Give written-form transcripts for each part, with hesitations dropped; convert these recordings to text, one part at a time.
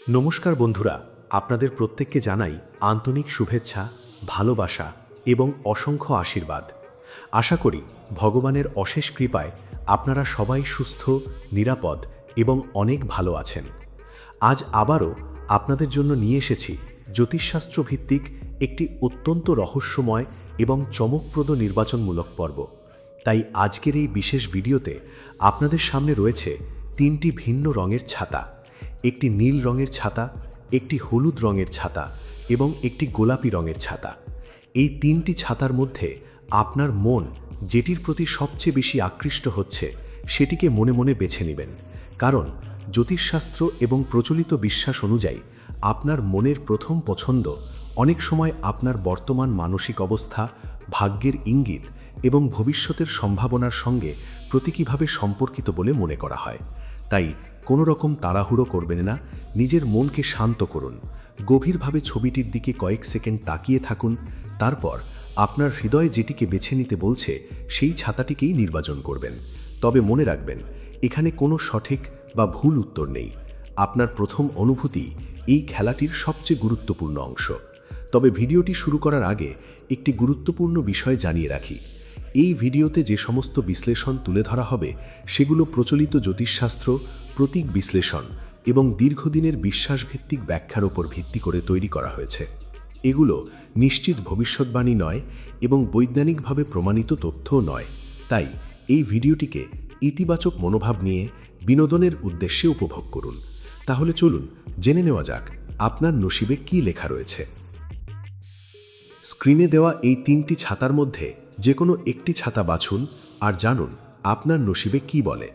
নমস্কার বন্ধুরা, আপনাদের প্রত্যেককে জানাই আন্তরিক শুভেচ্ছা, ভালোবাসা এবং অসংখ্য আশীর্বাদ। আশা করি ভগবানের অশেষ কৃপায় আপনারা সবাই সুস্থ, নিরাপদ এবং অনেক ভালো আছেন। আজ আবারও আপনাদের জন্য নিয়ে এসেছি জ্যোতিষশাস্ত্র ভিত্তিক একটি অত্যন্ত রহস্যময় এবং চমকপ্রদ নির্বাচনমূলক পর্ব। তাই আজকের এই বিশেষ ভিডিওতে আপনাদের সামনে রয়েছে তিনটি ভিন্ন রঙের ছাতা, একটি নীল রঙের ছাতা, একটি হলুদ রঙের ছাতা এবং একটি গোলাপি রঙের ছাতা। এই তিনটি ছাতার মধ্যে আপনার মন যেটির প্রতি সবচেয়ে বেশি আকৃষ্ট হচ্ছে সেটিকে মনে মনে বেছে নেবেন, কারণ জ্যোতিষশাস্ত্র এবং প্রচলিত বিশ্বাস অনুযায়ী আপনার মনের প্রথম পছন্দ অনেক সময় আপনার বর্তমান মানসিক অবস্থা, ভাগ্যের ইঙ্গিত এবং ভবিষ্যতের সম্ভাবনার সঙ্গে প্রতীকীভাবে সম্পর্কিত বলে মনে করা হয়। তাই কোনো রকম তাড়াহুড়ো করবেন না, নিজের মনকে শান্ত করুন, গভীরভাবে ছবিটির দিকে কয়েক সেকেন্ড তাকিয়ে থাকুন, তারপর আপনার হৃদয় যেটিকে বেছে নিতে বলছে সেই ছাতাটিকেই নির্বাচন করবেন। তবে মনে রাখবেন, এখানে কোনো সঠিক বা ভুল উত্তর নেই। আপনার প্রথম অনুভূতি এই খেলাটির সবচেয়ে গুরুত্বপূর্ণ অংশ। তবে ভিডিওটি শুরু করার আগে একটি গুরুত্বপূর্ণ বিষয় জানিয়ে রাখি। এই ভিডিওতে যে সমস্ত বিশ্লেষণ তুলে ধরা হবে সেগুলো প্রচলিত জ্যোতিষশাস্ত্র, প্রতীক বিশ্লেষণ এবং দীর্ঘদিনের বিশ্বাসভিত্তিক ব্যাখ্যার ওপর ভিত্তি করে তৈরি করা হয়েছে। এগুলো নিশ্চিত ভবিষ্যৎবাণী নয় এবং বৈজ্ঞানিকভাবে প্রমাণিত তথ্যও নয়। তাই এই ভিডিওটিকে ইতিবাচক মনোভাব নিয়ে বিনোদনের উদ্দেশ্যে উপভোগ করুন। তাহলে চলুন জেনে নেওয়া যাক আপনার নসিবে কী লেখা রয়েছে। স্ক্রিনে দেওয়া এই তিনটি ছাতার মধ্যে যে কোনো একটি ছাতা বাছুন আর জানুন আপনার নসিবে কী বলে।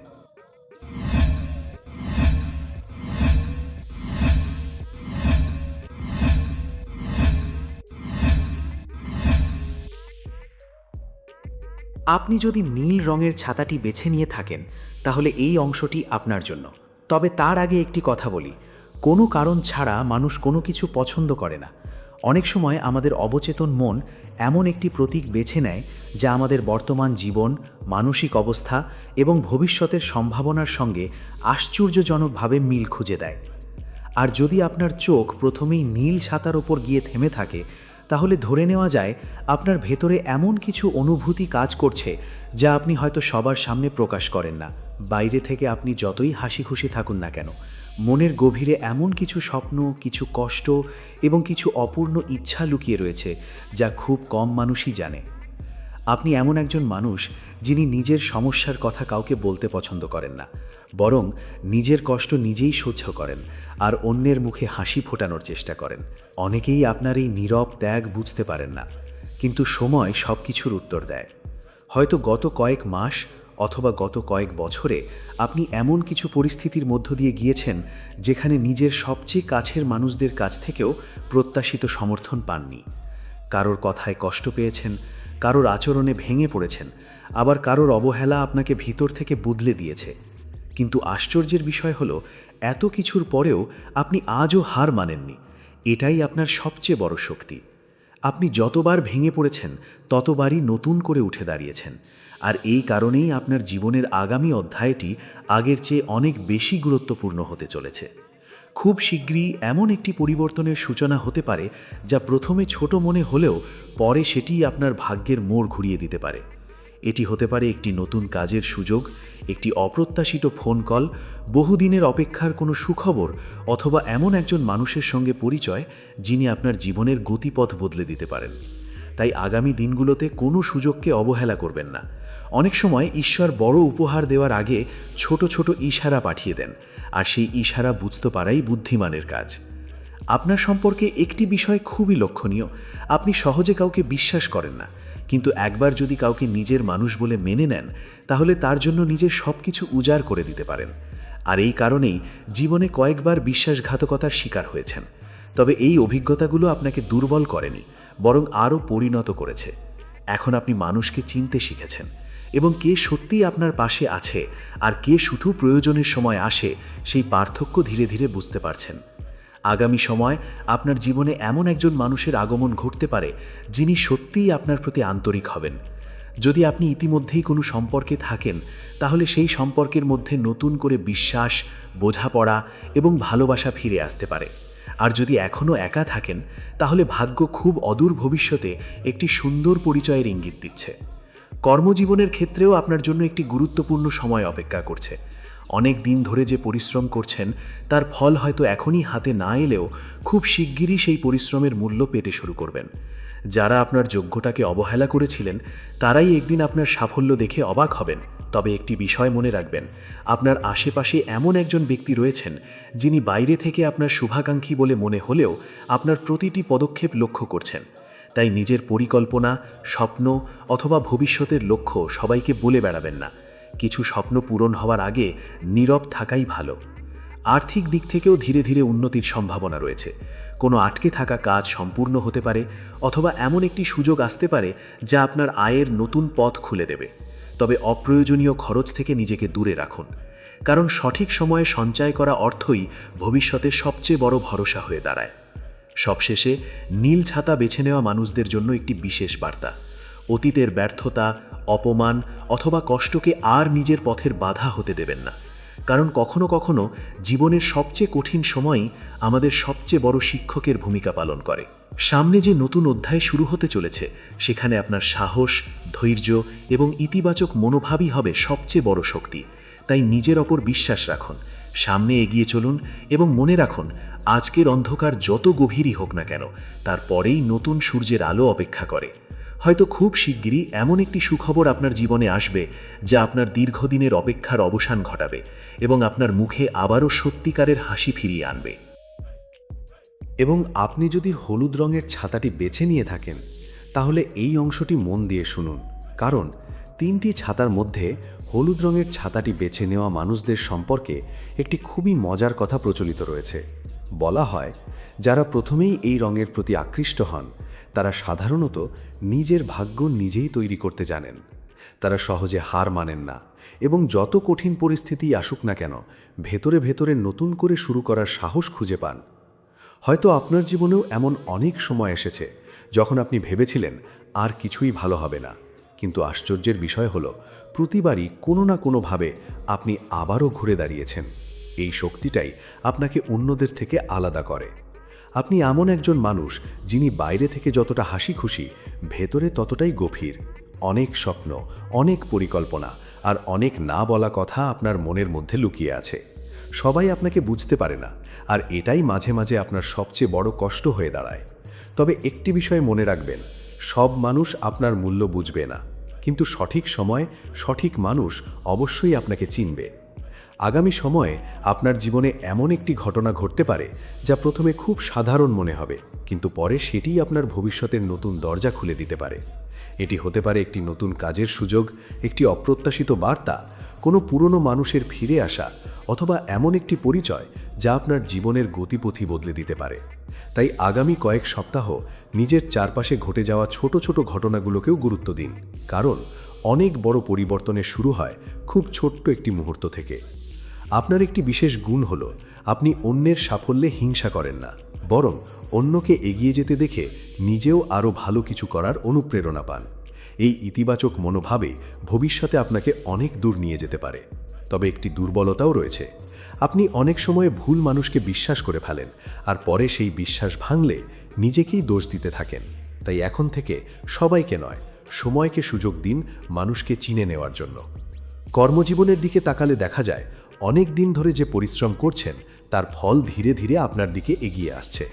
আপনি যদি নীল রঙের ছাতাটি বেছে নিয়ে থাকেন তাহলে এই অংশটি আপনার জন্য। তবে তার আগে একটি কথা বলি, কোনো কারণ ছাড়া মানুষ কোনো কিছু পছন্দ করে না। অনেক সময় আমাদের অবচেতন মন এমন একটি প্রতীক বেছে নেয় যা আমাদের বর্তমান জীবন, মানসিক অবস্থা এবং ভবিষ্যতের সম্ভাবনার সঙ্গে আশ্চর্যজনকভাবে মিল খুঁজে দেয়। আর যদি আপনার চোখ প্রথমেই নীল ছাতার ওপর গিয়ে থেমে থাকে, তাহলে ধরে নেওয়া যায় আপনার ভেতরে এমন কিছু অনুভূতি কাজ করছে যা আপনি হয়তো সবার সামনে প্রকাশ করেন না। বাইরে থেকে আপনি যতই হাসি খুশি থাকুন না কেন, মনের গভীরে এমন কিছু স্বপ্ন, কিছু কষ্ট এবং কিছু অপূর্ণ ইচ্ছা লুকিয়ে রয়েছে যা খুব কম মানুষই জানে। আপনি এমন একজন মানুষ যিনি নিজের সমস্যার কথা কাউকে বলতে পছন্দ করেন না, বরং নিজের কষ্ট নিজেই সহ্য করেন আর অন্যের মুখে হাসি ফোটানোর চেষ্টা করেন। অনেকেই আপনার এই নীরব ত্যাগ বুঝতে পারেন না, কিন্তু সময় সব কিছুর উত্তর দেয়। হয়তো গত কয়েক মাস অথবা গত কয়েক বছরে আপনি এমন কিছু পরিস্থিতির মধ্য দিয়ে গিয়েছেন যেখানে নিজের সবচেয়ে কাছের মানুষদের কাছ থেকেও প্রত্যাশিত সমর্থন পাননি। কারোর কথায় কষ্ট পেয়েছেন, কারোর আচরণে ভেঙে পড়েছেন, আবার কারোর অবহেলা আপনাকে ভিতর থেকে বদলে দিয়েছে। কিন্তু আশ্চর্যের বিষয় হলো, এত কিছুর পরেও আপনি আজও হার মানেননি। এটাই আপনার সবচেয়ে বড় শক্তি। আপনি যতবার ভেঙে পড়েছেন ততবারই নতুন করে উঠে দাঁড়িয়েছেন। আর এই কারণেই আপনার জীবনের আগামী অধ্যায়টি আগের চেয়ে অনেক বেশি গুরুত্বপূর্ণ হতে চলেছে। খুব শীঘ্রই এমন একটি পরিবর্তনের সূচনা হতে পারে যা প্রথমে ছোট মনে হলেও পরে সেটিই আপনার ভাগ্যের মোড় ঘুরিয়ে দিতে পারে। এটি হতে পারে একটি নতুন কাজের সুযোগ, একটি অপ্রত্যাশিত ফোন কল, বহুদিনের অপেক্ষার কোনো সুখবর, অথবা এমন একজন মানুষের সঙ্গে পরিচয় যিনি আপনার জীবনের গতিপথ বদলে দিতে পারেন। তাই আগামী দিনগুলোতে কোনো সুযোগকে অবহেলা করবেন না। অনেক সময় ঈশ্বর বড় উপহার দেওয়ার আগে ছোট ছোট ইশারা পাঠিয়ে দেন, আর সেই ইশারা বুঝতে পারাই বুদ্ধিমানের কাজ। আপনার সম্পর্কে একটি বিষয় খুবই লক্ষণীয়, আপনি সহজে কাউকে বিশ্বাস করেন না, কিন্তু একবার যদি কাউকে নিজের মানুষ বলে মেনে নেন তাহলে তার জন্য নিজের সব কিছু উজাড় করে দিতে পারেন। আর এই কারণেই জীবনে কয়েকবার বিশ্বাসঘাতকতার শিকার হয়েছেন। তবে এই অভিজ্ঞতাগুলো আপনাকে দুর্বল করেনি, বরং আরও পরিণত করেছে। এখন আপনি মানুষকে চিনতে শিখেছেন এবং কে সত্যিই আপনার পাশে আছে আর কে শুধু প্রয়োজনের সময় আসে সেই পার্থক্য ধীরে ধীরে বুঝতে পারছেন। আগামী সময় আপনার জীবনে এমন একজন মানুষের আগমন ঘটতে পারে যিনি সত্যিই আপনার প্রতি আন্তরিক হবেন, যদি আপনি ইতিমধ্যেই কোনো সম্পর্কে থাকেন, তাহলে সেই সম্পর্কের মধ্যে নতুন করে বিশ্বাস, বোঝাপড়া এবং ভালোবাসা ফিরে আসতে পারে। আর যদি এখনও একা থাকেন, তাহলে ভাগ্য খুব অদূর ভবিষ্যতে একটি সুন্দর পরিচয়ের ইঙ্গিত দিচ্ছে। কর্মজীবনের ক্ষেত্রেও আপনার জন্য একটি গুরুত্বপূর্ণ সময় অপেক্ষা করছে। অনেক দিন ধরে যে পরিশ্রম করছেন, তার ফল হয়তো এখনই হাতে না এলেও খুব শিগগিরই সেই পরিশ্রমের মূল্য পেতে শুরু করবেন। যারা আপনার যোগ্যতাকে অবহেলা করেছিলেন, তারাই একদিন আপনার সাফল্য দেখে অবাক হবেন। তবে একটি বিষয় মনে রাখবেন, আপনার আশেপাশে এমন একজন ব্যক্তি রয়েছেন, যিনি বাইরে থেকে আপনার শুভাকাঙ্ক্ষী বলে মনে হলেও আপনার প্রতিটি পদক্ষেপ লক্ষ্য করছেন। তাই নিজের পরিকল্পনা, স্বপ্ন অথবা ভবিষ্যতের লক্ষ্য সবাইকে বলে বেড়াবেন না। কিছু স্বপ্ন পূরণ হওয়ার আগে নীরব থাকাই ভালো। আর্থিক দিক থেকেও ধীরে ধীরে উন্নতির সম্ভাবনা রয়েছে। কোনো আটকে থাকা কাজ সম্পূর্ণ হতে পারে, অথবা এমন একটি সুযোগ আসতে পারে যা আপনার আয়ের নতুন পথ খুলে দেবে। তবে অপ্রয়োজনীয় খরচ থেকে নিজেকে দূরে রাখুন, কারণ সঠিক সময়ে সঞ্চয় করা অর্থই ভবিষ্যতে সবচেয়ে বড় ভরসা হয়ে দাঁড়ায়। সবশেষে, নীল ছাতা বেছে নেওয়া মানুষদের জন্য একটি বিশেষ বার্তা। অতীতের ব্যর্থতা, অপমান অথবা কষ্টকে আর নিজের পথের বাধা হতে দেবেন না, কারণ কখনো কখনো জীবনের সবচেয়ে কঠিন সময়ই আমাদের সবচেয়ে বড় শিক্ষকের ভূমিকা পালন করে। সামনে যে নতুন অধ্যায় শুরু হতে চলেছে, সেখানে আপনার সাহস, ধৈর্য এবং ইতিবাচক মনোভাবই হবে সবচেয়ে বড় শক্তি। তাই নিজের ওপর বিশ্বাস রাখুন, সামনে এগিয়ে চলুন এবং মনে রাখুন, আজকের অন্ধকার যত গভীরই হোক না কেন, তারপরেই নতুন সূর্যের আলো অপেক্ষা করে। হয়তো খুব শিগগিরই এমন একটি সুখবর আপনার জীবনে আসবে, যা আপনার দীর্ঘদিনের অপেক্ষার অবসান ঘটাবে এবং আপনার মুখে আবারও সত্যিকারের হাসি ফিরিয়ে আনবে। এবং আপনি যদি হলুদ রঙের ছাতাটি বেছে নিয়ে থাকেন, তাহলে এই অংশটি মন দিয়ে শুনুন, কারণ 3টি ছাতার মধ্যে হলুদ রঙের ছাতাটি বেছে নেওয়া মানুষদের সম্পর্কে একটি খুবই মজার কথা প্রচলিত রয়েছে। বলা হয়, যারা প্রথমেই এই রঙের প্রতি আকৃষ্ট হন, তারা সাধারণত নিজের ভাগ্য নিজেই তৈরি করতে জানেন। তারা সহজে হার মানেন না এবং যত কঠিন পরিস্থিতি আসুক না কেন, ভেতরে ভেতরে নতুন করে শুরু করার সাহস খুঁজে পান। হয়তো আপনার জীবনেও এমন অনেক সময় এসেছে যখন আপনি ভেবেছিলেন আর কিছুই ভালো হবে না, কিন্তু আশ্চর্যের বিষয় হলো, প্রতিবারই কোনো না কোনোভাবে আপনি আবারও ঘুরে দাঁড়িয়েছেন। এই শক্তিটাই আপনাকে অন্যদের থেকে আলাদা করে। আপনি এমন একজন মানুষ, যিনি বাইরে থেকে যতটা হাসি খুশি, ভেতরে ততটাই গভীর। অনেক স্বপ্ন, অনেক পরিকল্পনা আর অনেক না বলা কথা আপনার মনের মধ্যে লুকিয়ে আছে। সবাই আপনাকে বুঝতে পারে না, আর এটাই মাঝে মাঝে আপনার সবচেয়ে বড় কষ্ট হয়ে দাঁড়ায়। তবে একটি বিষয় মনে রাখবেন, সব মানুষ আপনার মূল্য বুঝবে না, কিন্তু সঠিক সময় সঠিক মানুষ অবশ্যই আপনাকে চিনবে। আগামী সময়ে আপনার জীবনে এমন একটি ঘটনা ঘটতে পারে, যা প্রথমে খুব সাধারণ মনে হবে, কিন্তু পরে সেটিই আপনার ভবিষ্যতের নতুন দরজা খুলে দিতে পারে। এটি হতে পারে একটি নতুন কাজের সুযোগ, একটি অপ্রত্যাশিত বার্তা, কোনো পুরনো মানুষের ফিরে আসা, অথবা এমন একটি পরিচয় যা আপনার জীবনের গতিপথি বদলে দিতে পারে। তাই আগামী কয়েক সপ্তাহ নিজের চারপাশে ঘটে যাওয়া ছোট ছোট ঘটনাগুলোকেও গুরুত্ব দিন, কারণ অনেক বড় পরিবর্তনের শুরু হয় খুব ছোট্ট একটি মুহূর্ত থেকে। আপনার একটি বিশেষ গুণ হলো, আপনি অন্যের সাফল্যে হিংসা করেন না, বরং অন্যকে এগিয়ে যেতে দেখে নিজেও আরও ভালো কিছু করার অনুপ্রেরণা পান। এই ইতিবাচক মনোভাবে ভবিষ্যতে আপনাকে অনেক দূর নিয়ে যেতে পারে। তবে একটি দুর্বলতাও রয়েছে, আপনি অনেক সময় ভুল মানুষকে বিশ্বাস করে ফেলেন, আর পরে সেই বিশ্বাস ভাঙলে নিজেকেই দোষ দিতে থাকেন। তাই এখন থেকে সবাইকে নয়, সময়কে সুযোগ দিন মানুষকে চিনে নেওয়ার জন্য। কর্মজীবনের দিকে তাকালে দেখা যায়, অনেক দিন ধরে যে পরিশ্রম করছেন, তার ফল ধীরে ধীরে আপনার দিকে এগিয়ে আসছে।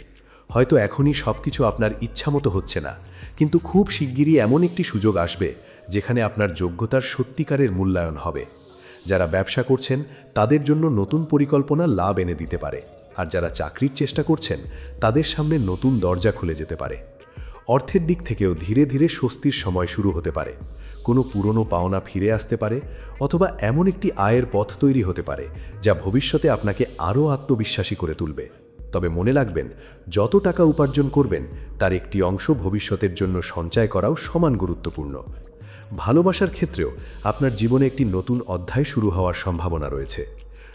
হয়তো এখনই সব কিছু আপনার ইচ্ছামতো হচ্ছে না, কিন্তু খুব শিগগিরই এমন একটি সুযোগ আসবে যেখানে আপনার যোগ্যতার সত্যিকারের মূল্যায়ন হবে। যারা ব্যবসা করছেন, তাদের জন্য নতুন পরিকল্পনা লাভ এনে দিতে পারে, আর যারা চাকরির চেষ্টা করছেন, তাদের সামনে নতুন দরজা খুলে যেতে পারে। অর্থের দিক থেকেও ধীরে ধীরে স্বস্তির সময় শুরু হতে পারে। কোনো পুরনো পাওনা ফিরে আসতে পারে, অথবা এমন একটি আয়ের পথ তৈরি হতে পারে যা ভবিষ্যতে আপনাকে আরও আত্মবিশ্বাসী করে তুলবে। তবে মনে রাখবেন, যত টাকা উপার্জন করবেন, তার একটি অংশ ভবিষ্যতের জন্য সঞ্চয় করাও সমান গুরুত্বপূর্ণ। ভালোবাসার ক্ষেত্রেও আপনার জীবনে একটি নতুন অধ্যায় শুরু হওয়ার সম্ভাবনা রয়েছে।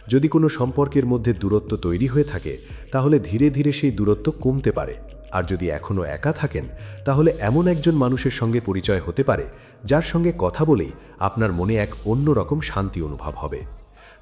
যদি কোনো সম্পর্কের মধ্যে দূরত্ব তৈরি হয়ে থাকে তাহলে ধীরে ধীরে সেই দূরত্ব কমতে পারে। আর যদি এখনও একা থাকেন তাহলে এমন একজন মানুষের সঙ্গে পরিচয় হতে পারে যার সঙ্গে কথা বলেই আপনার মনে এক অন্যরকম শান্তি অনুভব হবে।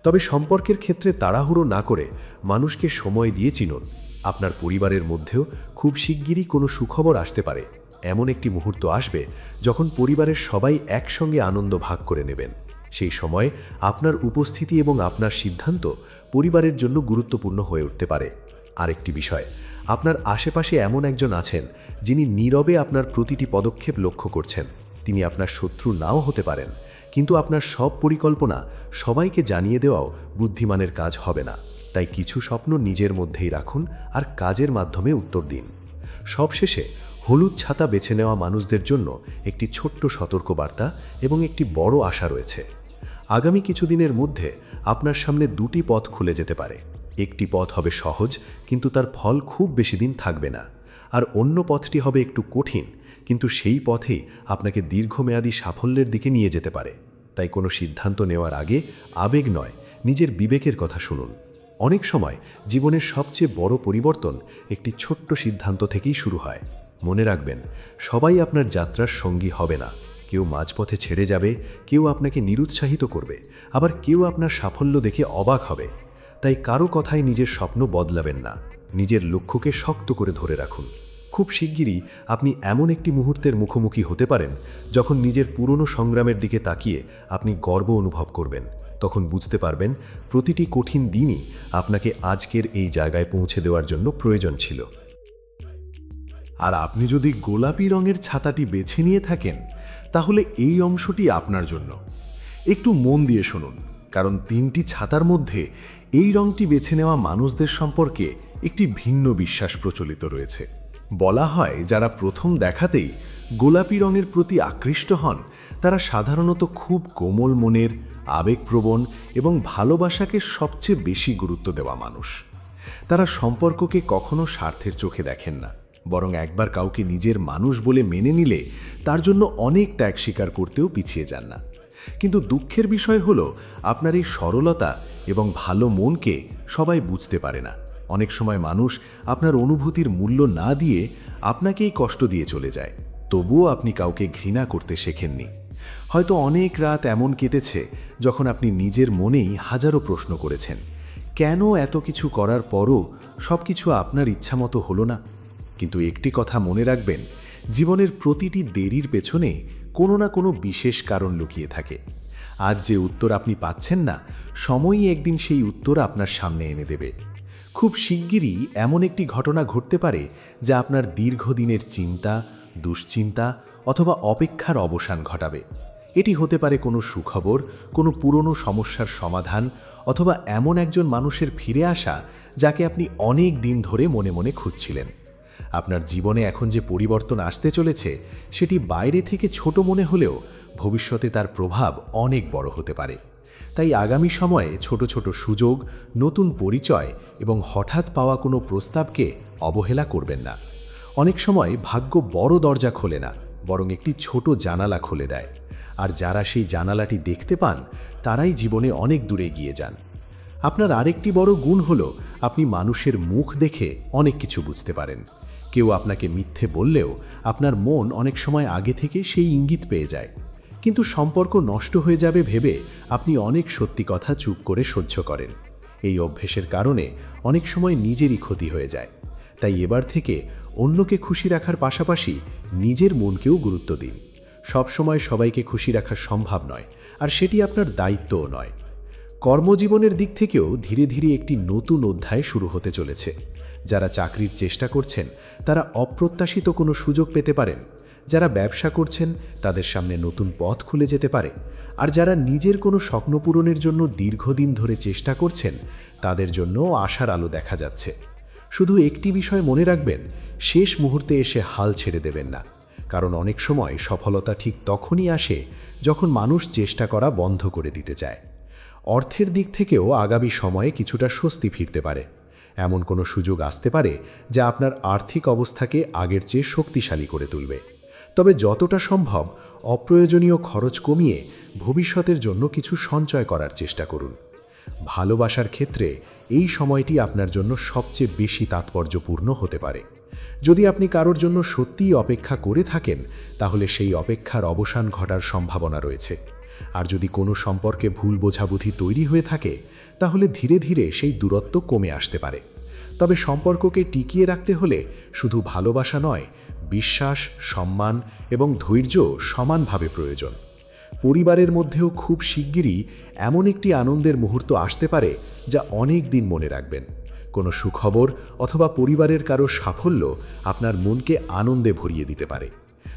তবে সম্পর্কের ক্ষেত্রে তাড়াহুড়ো না করে মানুষকে সময় দিয়ে চিনুন। আপনার পরিবারের মধ্যেও খুব শিগগিরই কোনো সুখবর আসতে পারে। এমন একটি মুহূর্ত আসবে যখন পরিবারের সবাই একসঙ্গে আনন্দ ভাগ করে নেবেন। সেই সময় আপনার উপস্থিতি এবং আপনার সিদ্ধান্ত পরিবারের জন্য গুরুত্বপূর্ণ হয়ে উঠতে পারে। আরেকটি বিষয়, আপনার আশেপাশে এমন একজন আছেন যিনি নীরবে আপনার প্রতিটি পদক্ষেপ লক্ষ্য করছেন। তিনি আপনার শত্রু নাও হতে পারেন, কিন্তু আপনার সব পরিকল্পনা সবাইকে জানিয়ে দেওয়াও বুদ্ধিমানের কাজ হবে না। তাই কিছু স্বপ্ন নিজের মধ্যেই রাখুন আর কাজের মাধ্যমে উত্তর দিন। সবশেষে হলুদ ছাতা বেছে নেওয়া মানুষদের জন্য একটি ছোট্ট সতর্কবার্তা এবং একটি বড় আশা রয়েছে। আগামী কিছুদিনের মধ্যে আপনার সামনে দুটি পথ খুলে যেতে পারে। একটি পথ হবে সহজ, কিন্তু তার ফল খুব বেশি দিন থাকবে না। আর অন্য পথটি হবে একটু কঠিন, কিন্তু সেই পথেই আপনাকে দীর্ঘমেয়াদী সাফল্যের দিকে নিয়ে যেতে পারে। তাই কোনো সিদ্ধান্ত নেওয়ার আগে আবেগ নয়, নিজের বিবেকের কথা শুনুন। অনেক সময় জীবনের সবচেয়ে বড় পরিবর্তন একটি ছোট্ট সিদ্ধান্ত থেকেই শুরু হয়। মনে রাখবেন, সবাই আপনার যাত্রার সঙ্গী হবে না। কেউ মাঝপথে ছেড়ে যাবে, কেউ আপনাকে নিরুৎসাহিত করবে, আবার কেউ আপনার সাফল্য দেখে অবাক হবে। তাই কারো কথায় নিজের স্বপ্ন বদলাবেন না। নিজের লক্ষ্যকে শক্ত করে ধরে রাখুন। খুব শিগগিরই আপনি এমন একটি মুহূর্তের মুখোমুখি হতে পারেন যখন নিজের পুরনো সংগ্রামের দিকে তাকিয়ে আপনি গর্ব অনুভব করবেন। তখন বুঝতে পারবেন প্রতিটি কঠিন দিনই আপনাকে আজকের এই জায়গায় পৌঁছে দেওয়ার জন্য প্রয়োজন ছিল। আর আপনি যদি গোলাপি রঙের ছাতাটি বেছে নিয়ে থাকেন তাহলে এই অংশটি আপনার জন্য। একটু মন দিয়ে শুনুন, কারণ 3টি ছাতার মধ্যে এই রঙটি বেছে নেওয়া মানুষদের সম্পর্কে একটি ভিন্ন বিশ্বাস প্রচলিত রয়েছে। বলা হয়, যারা প্রথম দেখাতেই গোলাপি রঙের প্রতি আকৃষ্ট হন তারা সাধারণত খুব কোমল মনের, আবেগপ্রবণ এবং ভালোবাসাকে সবচেয়ে বেশি গুরুত্ব দেওয়া মানুষ। তারা সম্পর্ককে কখনো স্বার্থের চোখে দেখেন না, বরং একবার কাউকে নিজের মানুষ বলে মেনে নিলে তার জন্য অনেক ত্যাগ স্বীকার করতেও পিছিয়ে যান না। কিন্তু দুঃখের বিষয় হলো, আপনার এই সরলতা এবং ভালো মনকে সবাই বুঝতে পারে না। অনেক সময় মানুষ আপনার অনুভূতির মূল্য না দিয়ে আপনাকেই কষ্ট দিয়ে চলে যায়। তবুও আপনি কাউকে ঘৃণা করতে শেখেননি। হয়তো অনেক রাত এমন কেটেছে যখন আপনি নিজের মনেই হাজারো প্রশ্ন করেছেন, কেন এত কিছু করার পরও সব কিছু আপনার ইচ্ছামতো হলো না। কিন্তু একটি কথা মনে রাখবেন, জীবনের প্রতিটি দেরির পেছনে কোনো না কোনো বিশেষ কারণ লুকিয়ে থাকে। আজ যে উত্তর আপনি পাচ্ছেন না, সময়ই একদিন সেই উত্তর আপনার সামনে এনে দেবে। খুব শিগগিরই এমন একটি ঘটনা ঘটতে পারে যা আপনার দীর্ঘদিনের চিন্তা, দুশ্চিন্তা অথবা অপেক্ষার অবসান ঘটাবে। এটি হতে পারে কোনো সুখবর, কোনো পুরনো সমস্যার সমাধান, অথবা এমন একজন মানুষের ফিরে আসা যাকে আপনি অনেক দিন ধরে মনে মনে খুঁজছিলেন। আপনার জীবনে এখন যে পরিবর্তন আসতে চলেছে সেটি বাইরে থেকে ছোট মনে হলেও ভবিষ্যতে তার প্রভাব অনেক বড় হতে পারে। তাই আগামী সময়ে ছোট ছোট সুযোগ, নতুন পরিচয় এবং হঠাৎ পাওয়া কোনো প্রস্তাবকে অবহেলা করবেন না। অনেক সময় ভাগ্য বড় দরজা খোলে না, বরং একটি ছোট জানালা খুলে দেয়। আর যারা সেই জানালাটি দেখতে পান তারাই জীবনে অনেক দূরে এগিয়ে যান। আপনার আরেকটি বড় গুণ হলো, আপনি মানুষের মুখ দেখে অনেক কিছু বুঝতে পারেন। কেউ আপনাকে মিথ্যে বললেও আপনার মন অনেক সময় আগে থেকে সেই ইঙ্গিত পেয়ে যায়। কিন্তু সম্পর্ক নষ্ট হয়ে যাবে ভেবে আপনি অনেক সত্যি কথা চুপ করে সহ্য করেন। এই অভ্যেসের কারণে অনেক সময় নিজেরই ক্ষতি হয়ে যায়। তাই এবার থেকে অন্যকে খুশি রাখার পাশাপাশি নিজের মনকেও গুরুত্ব দিন। সবসময় সবাইকে খুশি রাখা সম্ভব নয়, আর সেটি আপনার দায়িত্বও নয়। কর্মজীবনের দিক থেকেও ধীরে ধীরে একটি নতুন অধ্যায় শুরু হতে চলেছে। যারা চাকরির চেষ্টা করছেন তারা অপ্রত্যাশিত কোনো সুযোগ পেতে পারেন। যারা ব্যবসা করছেন তাদের সামনে নতুন পথ খুলে যেতে পারে। আর যারা নিজের কোনো স্বপ্ন পূরণের জন্য দীর্ঘদিন ধরে চেষ্টা করছেন তাদের জন্য আশার আলো দেখা যাচ্ছে। শুধু একটি বিষয় মনে রাখবেন, শেষ মুহূর্তে এসে হাল ছেড়ে দেবেন না। কারণ অনেক সময় সফলতা ঠিক তখনই আসে যখন মানুষ চেষ্টা করা বন্ধ করে দিতে চায়। অর্থের দিক থেকেও আগামী সময়ে কিছুটা স্বস্তি ফিরতে পারে। এমন কোনো সুযোগ আসতে পারে যা আপনার আর্থিক অবস্থাকে আগের চেয়ে শক্তিশালী করে তুলবে। তবে যতটা সম্ভব অপ্রয়োজনীয় খরচ কমিয়ে ভবিষ্যতের জন্য কিছু সঞ্চয় করার চেষ্টা করুন। ভালোবাসার ক্ষেত্রে এই সময়টি আপনার জন্য সবচেয়ে বেশি তাৎপর্যপূর্ণ হতে পারে। যদি আপনি কারোর জন্য সত্যিই অপেক্ষা করে থাকেন, তাহলে সেই অপেক্ষার অবসান ঘটার সম্ভাবনা রয়েছে। আর যদি কোনো সম্পর্কে ভুল বোঝাবুঝি তৈরি হয়ে থাকে, তাহলে ধীরে ধীরে সেই দূরত্ব কমে আসতে পারে। তবে সম্পর্ককে টিকিয়ে রাখতে হলে শুধু ভালোবাসা নয়, বিশ্বাস, সম্মান এবং ধৈর্য সমানভাবে প্রয়োজন। পরিবারের মধ্যেও খুব শিগগিরই এমন একটি আনন্দের মুহূর্ত আসতে পারে যা অনেক দিন মনে রাখবেন। কোনো সুখবর অথবা পরিবারের কারো সাফল্য আপনার মনকে আনন্দে ভরিয়ে দিতে পারে।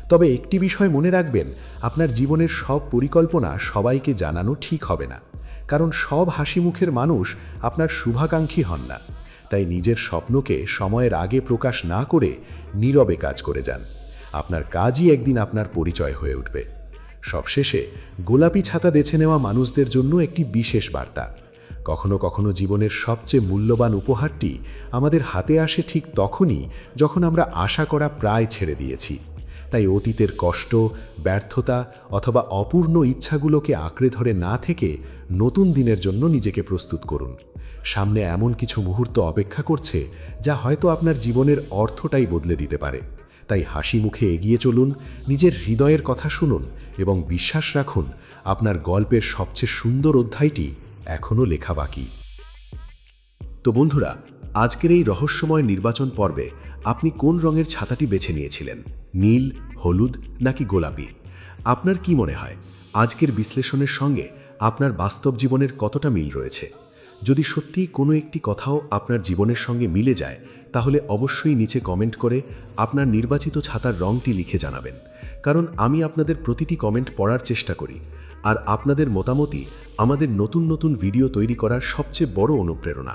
তবে একটি বিষয় মনে রাখবেন, আপনার জীবনের সব পরিকল্পনা সবাইকে জানানো ঠিক হবে না, কারণ সব হাসিমুখের মানুষ আপনার শুভাকাঙ্ক্ষী হন না। তাই নিজের স্বপ্নকে সময়ের আগে প্রকাশ না করে নীরবে কাজ করে যান। আপনার কাজই একদিন আপনার পরিচয় হয়ে উঠবে। সবশেষে, গোলাপি ছাতা বেছে নেওয়া মানুষদের জন্য একটি বিশেষ বার্তা। কখনো কখনো জীবনের সবচেয়ে মূল্যবান উপহারটি আমাদের হাতে আসে ঠিক তখনই যখন আমরা আশা করা প্রায় ছেড়ে দিয়েছি। তাই অতীতের কষ্ট, ব্যর্থতা অথবা অপূর্ণ ইচ্ছাগুলোকে আঁকড়ে ধরে না থেকে নতুন দিনের জন্য নিজেকে প্রস্তুত করুন। সামনে এমন কিছু মুহূর্ত অপেক্ষা করছে যা হয়তো আপনার জীবনের অর্থটাই বদলে দিতে পারে। তাই হাসি মুখে এগিয়ে চলুন, নিজের হৃদয়ের কথা শুনুন এবং বিশ্বাস রাখুন, আপনার গল্পের সবচেয়ে সুন্দর অধ্যায়টি এখনও লেখা বাকি। তো বন্ধুরা, আজকের এই রহস্যময় নির্বাচন পর্বে আপনি কোন রঙের ছাতাটি বেছে নিয়েছিলেন? নীল, হলুদ নাকি গোলাপি? আপনার কি মনে হয় আজকের বিশ্লেষণের সঙ্গে আপনার বাস্তব জীবনের কতটা মিল রয়েছে? যদি সত্যিই কোনো একটি কথাও আপনার জীবনের সঙ্গে মিলে যায়, তাহলে অবশ্যই নিচে কমেন্ট করে আপনার নির্বাচিত ছাতার রঙটি লিখে জানাবেন। কারণ আমি আপনাদের প্রতিটি কমেন্ট পড়ার চেষ্টা করি, আর আপনাদের মতামতই আমাদের নতুন নতুন ভিডিও তৈরি করার সবচেয়ে বড় অনুপ্রেরণা।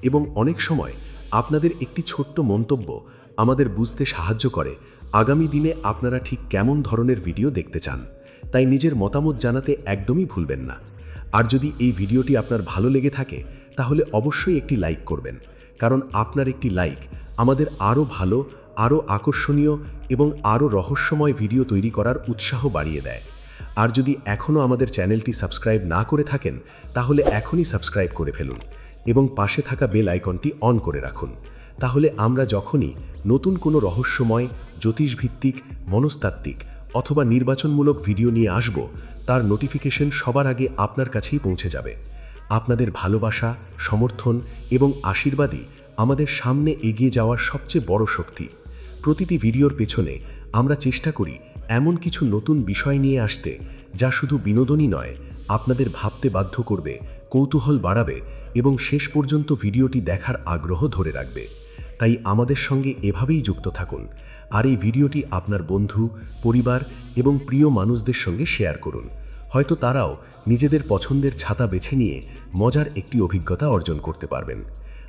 এবং অনেক সময় আপনাদের একটি ছোট্ট মন্তব্য আমাদের বুঝতে সাহায্য করে আগামী দিনে আপনারা ঠিক কেমন ধরনের ভিডিও দেখতে চান। তাই নিজের মতামত জানাতে একদমই ভুলবেন না। আর যদি এই ভিডিওটি আপনার ভালো লেগে থাকে, তাহলে অবশ্যই একটি লাইক করবেন, কারণ আপনার একটি লাইক আমাদের আরও ভালো, আরও আকর্ষণীয় এবং আরও রহস্যময় ভিডিও তৈরি করার উৎসাহ বাড়িয়ে দেয়। আর যদি এখনও আমাদের চ্যানেলটি সাবস্ক্রাইব না করে থাকেন, তাহলে এখনই সাবস্ক্রাইব করে ফেলুন এবং পাশে থাকা বেল আইকনটি অন করে রাখুন। তাহলে আমরা যখনই নতুন কোনো রহস্যময়, জ্যোতিষভিত্তিক, মনস্তাত্ত্বিক অথবা নির্বাচনমূলক ভিডিও নিয়ে আসব, তার নোটিফিকেশন সবার আগে আপনার কাছেই পৌঁছে যাবে। আপনাদের ভালোবাসা, সমর্থন এবং আশীর্বাদই আমাদের সামনে এগিয়ে যাওয়ার সবচেয়ে বড় শক্তি। প্রতিটি ভিডিওর পেছনে আমরা চেষ্টা করি এমন কিছু নতুন বিষয় নিয়ে আসতে যা শুধু বিনোদনই নয়, আপনাদের ভাবতে বাধ্য করবে, কৌতূহল বাড়াবে এবং শেষ পর্যন্ত ভিডিওটি দেখার আগ্রহ ধরে রাখবে। তাই আমাদের সঙ্গে এভাবেই যুক্ত থাকুন, আর এই ভিডিওটি আপনার বন্ধু, পরিবার এবং প্রিয় মানুষদের সঙ্গে শেয়ার করুন। হয়তো তারাও নিজেদের পছন্দের ছাতা বেছে নিয়ে মজার একটি অভিজ্ঞতা অর্জন করতে পারবেন।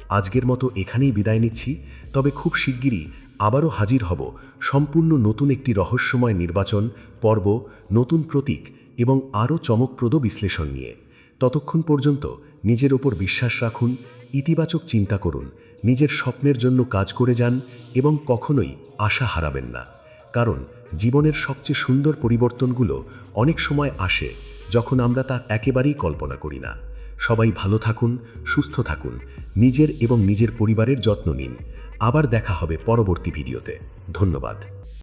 আজকের মতো এখানেই বিদায় নিচ্ছি, তবে খুব শিগগিরই আবারও হাজির হব সম্পূর্ণ নতুন একটি রহস্যময় নির্বাচন পর্ব, নতুন প্রতীক এবং আরও চমকপ্রদ বিশ্লেষণ নিয়ে। ততক্ষণ পর্যন্ত নিজের ওপর বিশ্বাস রাখুন, ইতিবাচক চিন্তা করুন, নিজের স্বপ্নের জন্য কাজ করে যান এবং কখনোই আশা হারাবেন না। কারণ জীবনের সবচেয়ে সুন্দর পরিবর্তনগুলো অনেক সময় আসে যখন আমরা তা একেবারেই কল্পনা করি না। সবাই ভালো থাকুন, সুস্থ থাকুন, নিজের এবং নিজের পরিবারের যত্ন নিন। আবার দেখা হবে পরবর্তী ভিডিওতে। ধন্যবাদ।